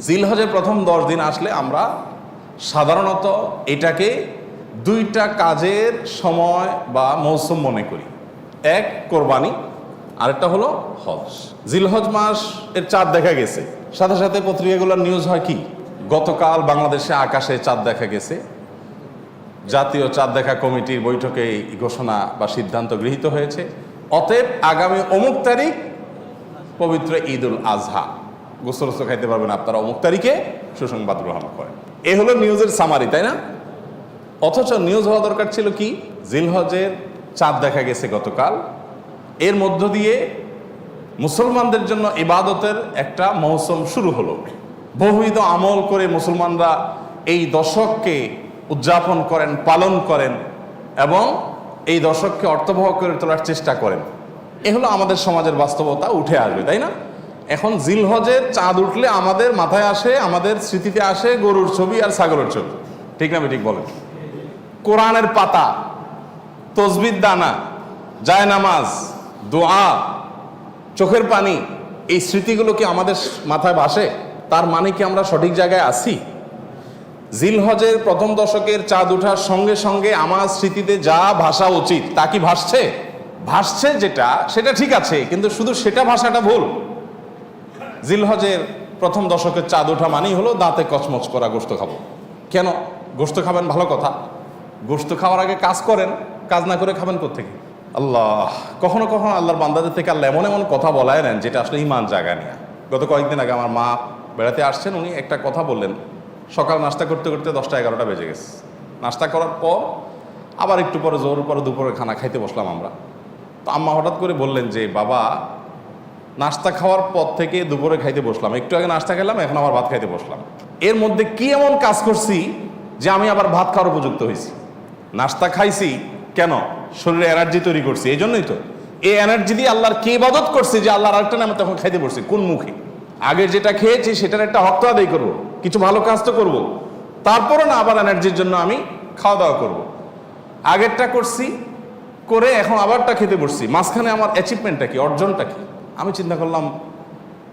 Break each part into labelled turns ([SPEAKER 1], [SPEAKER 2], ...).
[SPEAKER 1] জিলহজের প্রথম 10 দিন আসলে আমরা সাধারণত এটাকে দুইটা কাজের সময় বা মৌসুম মনে করি। এক কোরবানি, আরেকটা হলো হজ। জিলহজ মাস এর চাঁদ দেখা গেছে, সাথে সাথে পত্রিকাগুলোর নিউজ হয় কি, গতকাল বাংলাদেশে আকাশে চাঁদ দেখা গেছে, জাতীয় চাঁদ দেখা কমিটির বৈঠকে এই ঘোষণা বা সিদ্ধান্ত গৃহীত হয়েছে, অতএব আগামী অমুক তারিখ পবিত্র ঈদুল আজহা, গোসল খাইতে পারবেন আপনারা অমুক তারিখে, সুসংবাদ গ্রহণ করেন। এ হলো নিউজের সামারি, তাই না? অথচ নিউজ হওয়া দরকার ছিল কি, জিলহজের চাঁদ দেখা গেছে গতকাল, এর মধ্য দিয়ে মুসলমানদের জন্য ইবাদতের একটা মৌসুম শুরু হলো। বহুবিধ আমল করে মুসলমানরা এই দশককে উদযাপন করেন, পালন করেন এবং এই দশককে অর্থবহ করে তোলার চেষ্টা করেন। এ হলো আমাদের সমাজের বাস্তবতা, উঠে আসবে, তাই না? এখন জিলহজের চাঁদ উঠলে আমাদের মাথায় আসে, আমাদের স্মৃতিতে আসে গরুর ছবি আর ছাগলের ছবি, ঠিক না? ঠিক বলেন। কোরআনের পাতা, তসবির দানা, জায়নামাজ, দোয়া, চোখের পানি, এই স্মৃতিগুলো কি আমাদের মাথায় ভাসে? তার মানে কি আমরা সঠিক জায়গায় আছি? জিলহজের প্রথম দশকের চাঁদ ওঠার সঙ্গে সঙ্গে আমার স্মৃতিতে যা ভাসা উচিত তা কি ভাসছে? ভাসছে যেটা, সেটা ঠিক আছে, কিন্তু শুধু সেটা ভাষাটা ভুল। জিলহজের প্রথম দশকের চাঁদ ওঠা মানেই হলো দাঁতে কচমচ করা গোশত খাবো। কেন গোশত খাবেন? ভালো কথা। গোশত খাওয়ার আগে কাজ করেন, কাজ না করে খাবেন কোত্থেকে? আল্লাহ, কখনো কখনো আল্লাহর বান্দাদের থেকে আল্লাহ এমন এমন কথা বলায় নেন যেটা আসলে ইমান জায়গা নিয়ে। গত কয়েকদিন আগে আমার মা বেড়াতে আসছেন, উনি একটা কথা বললেন। সকাল নাস্তা করতে করতে 10টা-11টা বেজে গেছে। নাস্তা করার পর আবার একটু পরে জোর পরে দুপুরে খানা খাইতে বসলাম আমরা। তো আম্মা হঠাৎ করে বললেন যে, বাবা, নাস্তা খাওয়ার পর থেকে দুপুরে খাইতে বসলাম, একটু আগে নাস্তা খেলাম, এখন আবার ভাত খাইতে বসলাম, এর মধ্যে কি এমন কাজ করছি যে আমি আবার ভাত খাওয়ার উপযুক্ত হয়েছি? নাস্তা খাইছি কেন? শরীরে এনার্জি তৈরি করছি, এই জন্যই তো। এই এনার্জি দিয়ে আল্লাহর কে ইবাদত করছি যে আল্লাহর আরেকটা নামে তখন খাইতে বসছি? কোন মুখে? আগে যেটা খেয়েছি সেটার একটা হক তো আদায় করবো, কিছু ভালো কাজ তো করবো, তারপরে না আবার এনার্জির জন্য আমি খাওয়া দাওয়া করবো। আগেরটা করছি, করে এখন আবারটা খেতে বসছি, মাঝখানে আমার অ্যাচিভমেন্টটা কি, অর্জনটা কি? আমি চিন্তা করলাম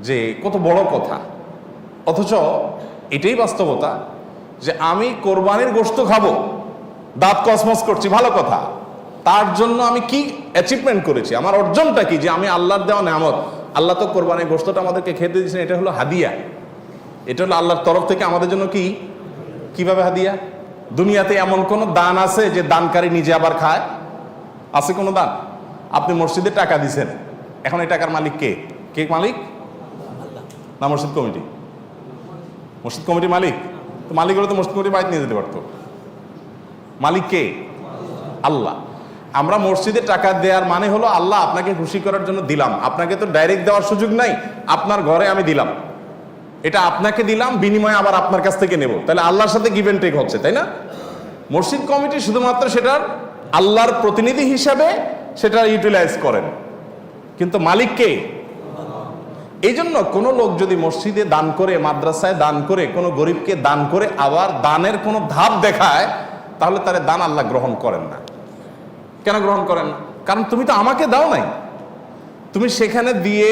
[SPEAKER 1] যে কত বড় কথা। অথচ এটাই বাস্তবতা যে আমি কোরবানির গোশত খাবো, দাঁত কসমস করছি, ভালো কথা, তার জন্য আমি কি অ্যাচিভমেন্ট করেছি, আমার অর্জনটা কি? যে আমি আল্লাহর দেওয়া নেয়ামত, আল্লাহ তো কোরবানির গোশতটা আমাদেরকে খেতে দিয়েছেন, এটা হলো হাদিয়া, এটা হলো আল্লাহর তরফ থেকে আমাদের জন্য কি, কিভাবে হাদিয়া? দুনিয়াতে এমন কোনো দান আছে যে দানকারী নিজে আবার খায়? আছে কোনো দান? আপনি মসজিদে টাকা দিছেন, এখন এই টাকার মালিক কে? কে মালিক? না মসজিদ কমিটি? মসজিদ কমিটি মালিক? তো মালিক হলে তো মসজিদ কমিটি বাইরে নিয়ে যেতে পারতো। মালিক কে? আল্লাহ। আমরা মসজিদে টাকা দেওয়ার মানে হলো আল্লাহ আপনাকে খুশি করার জন্য দিলাম, আপনাকে তো ডাইরেক্ট দেওয়ার সুযোগ নাই, আপনার ঘরে আমি দিলাম, এটা আপনাকে দিলাম, বিনিময়ে আবার আপনার কাছ থেকে নেব, তাহলে আল্লাহর সাথে গিভ এন্ড টেক হচ্ছে, তাই না? মসজিদ কমিটি শুধুমাত্র সেটার আল্লাহর প্রতিনিধি হিসাবে সেটা ইউটিলাইজ করেন, কিন্তু মালিক কে? এই জন্য কোনো লোক যদি মসজিদে দান করে, মাদ্রাসায় দান করে, কোনো গরিবকে দান করে আবার দানের কোনো ধাপ দেখায়, তাহলে তার দান আল্লাহ গ্রহণ করেন না। কেন গ্রহণ করেন না? কারণ তুমি তো আমাকে দাও নাই, তুমি সেখানে দিয়ে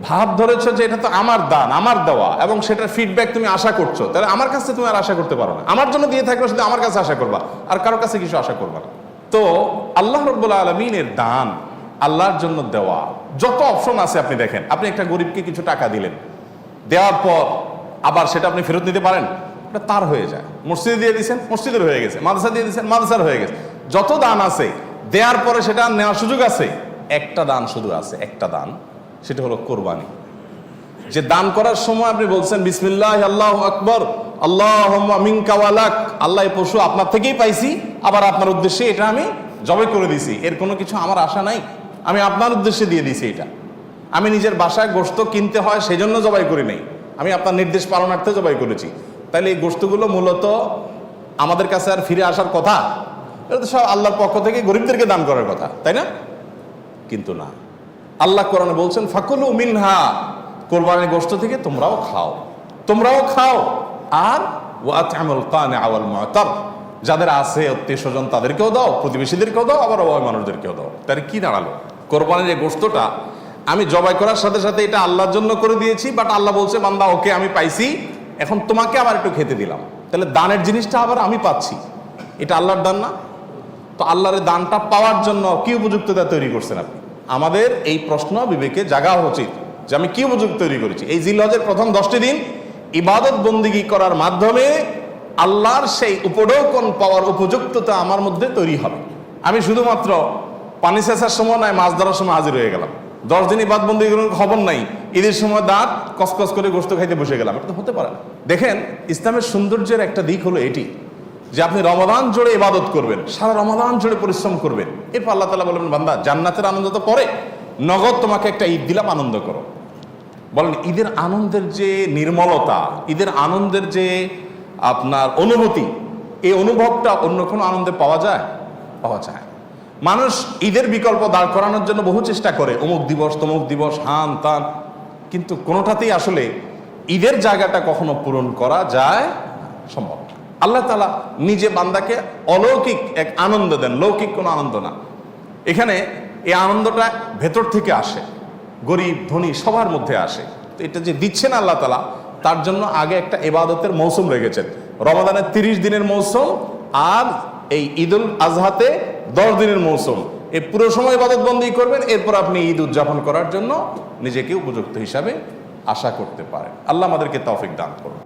[SPEAKER 1] ভাব ধরেছো যে এটা তো আমার দান, আমার দেওয়া, এবং সেটার ফিডব্যাক তুমি আশা করছো, তাহলে আমার কাছে তুমি আর আশা করতে পারো না। আমার জন্য দিয়ে থাকলে শুধু আমার কাছে আশা করবা, আর কারোর কাছে কিছু আশা করবা না। তো আল্লাহ রাব্বুল আলামিনের দান, আল্লাহর জন্য দেওয়া, যত অপশন আছে আপনি দেখেন। আপনি একটা গরিবকে কিছু টাকা দিলেন, দেওয়ার পর আবার সেটা আপনি ফেরত নিতে পারেন, এটা তার হয়ে যায়। মসজিদে দিয়ে দিয়েছেন, মসজিদের হয়ে গেছে, মাদ্রাসা দিয়ে দিয়েছেন, মাদ্রাসার হয়ে গেছে। যত দান আছে দেওয়ার পরে সেটা নেওয়ার সুযোগ আছে, একটা দান শুধু আছে, একটা দান, সেটা হলো কোরবানি। যে দান করার সময় আপনি বলছেন বিসমিল্লাহ আল্লাহু আকবার, আল্লাহুম্মা মিনকা ওয়া লাক, আল্লাহ এই পশু আপনার থেকেই পাইছি, আবার আপনার উদ্দেশ্যে এটা আমি জবাই করে দিছি, এর কোনো কিছু আমার আশা নাই, আমি আপনার উদ্দেশ্যে দিয়ে দিছি। এটা আমি নিজের বাসায় গোশত কিনতে হয় সেজন্য জবাই করি নাই, আমি আপনার নির্দেশ পালনার্থে জবাই করেছি। তাহলে এই গোশতগুলো মূলত আমাদের কাছে আর ফিরে আসার কথা? এটা তো সব আল্লাহর পক্ষ থেকে গরিবদেরকে দান করার কথা, তাই না? কিন্তু না, আল্লাহ কোরআনে বলছেন ফাকুলু মিনহা, কোরবানির গোশত থেকে তোমরাও খাও, তোমরাও খাও, আর ওয়াতআমুল কানিআ ওয়াল মু'তার, যাদের আছে আত্মীয় স্বজন তাদেরকেও দাও, প্রতিবেশীদেরকেও দাও, আবার অভাবী মানুষদেরকেও দাও। তার কি দাঁড়ালো? কোরবানির এই গোশতটা আমি জবাই করার সাথে সাথে এটা আল্লাহর জন্য করে দিয়েছি, বাট আল্লাহ বলছে বান্দা ওকে আমি পাইছি, এখন তোমাকে আবার একটু খেতে দিলাম, তাহলে দানের জিনিসটা আবার আমি পাচ্ছি, এটা আল্লাহর দান না? তো আল্লাহর দানটা পাওয়ার জন্য কি উপযুক্ততা তৈরি করছেন আপনি? আমাদের এই প্রশ্ন বিবেকে জাগা উচিত যে আমি কি উপযুক্ত তৈরি করেছি। এই জিলহজের প্রথম 10টি দিন ইবাদত বন্দিগি করার মাধ্যমে আল্লাহর সেই উপঢৌকন পাওয়ার উপযুক্ততা আমার মধ্যে তৈরি হবে। আমি শুধুমাত্র পানি সেচার সময় নয়, মাছ ধরার সময় হাজির হয়ে গেলাম, 10 দিন ইবাদত বন্দিগি করার খবর নাই, ঈদের সময় দাঁত কসকস করে গোস্ত খাইতে বসে গেলাম, এটা তো হতে পারে না। দেখেন, ইসলামের সৌন্দর্যের একটা দিক হলো এটি যে আপনি রমাদান জুড়ে ইবাদত করবেন, সারা রমাদান জুড়ে পরিশ্রম করবেন, এরপর আল্লাহ তাআলা বলবেন, বান্দা জান্নাতের আনন্দ তো পরে, নগদ তোমাকে একটা ঈদ দিলাম, আনন্দ করো। বলেন, ঈদের আনন্দের যে নির্মলতা, ঈদের আনন্দের যে আপনার অনুভূতি, এই অনুভবটা অন্য কোনো আনন্দে পাওয়া যায়? পাওয়া যায়। মানুষ ঈদের বিকল্প দাঁড় করানোর জন্য বহু চেষ্টা করে, অমুক দিবস তমুক দিবস, হান তান, কিন্তু কোনোটাতেই আসলে ঈদের জায়গাটা কখনো পূরণ করা যায় সম্ভব না। আল্লাহ তাআলা নিজে বান্দাকে অলৌকিক এক আনন্দ দেন, লৌকিক কোনো আনন্দ না। এখানে এই আনন্দটা ভেতর থেকে আসে, গরিব ধনী সবার মধ্যে আসে। তো এটা যে দিচ্ছেন আল্লাহ তাআলা, তার জন্য আগে একটা ইবাদতের মৌসুম রেখেছেন। রমাদানের 30 দিনের মৌসুম, আর এই ঈদুল আজহাতে 10 দিনের মৌসুম। এই পুরো সময় ইবাদত বন্দী করবেন, এরপর আপনি ঈদ উদযাপন করার জন্য নিজেকে উপযুক্ত হিসাবে আশা করতে পারেন। আল্লাহ আমাদেরকে তৌফিক দান করুন।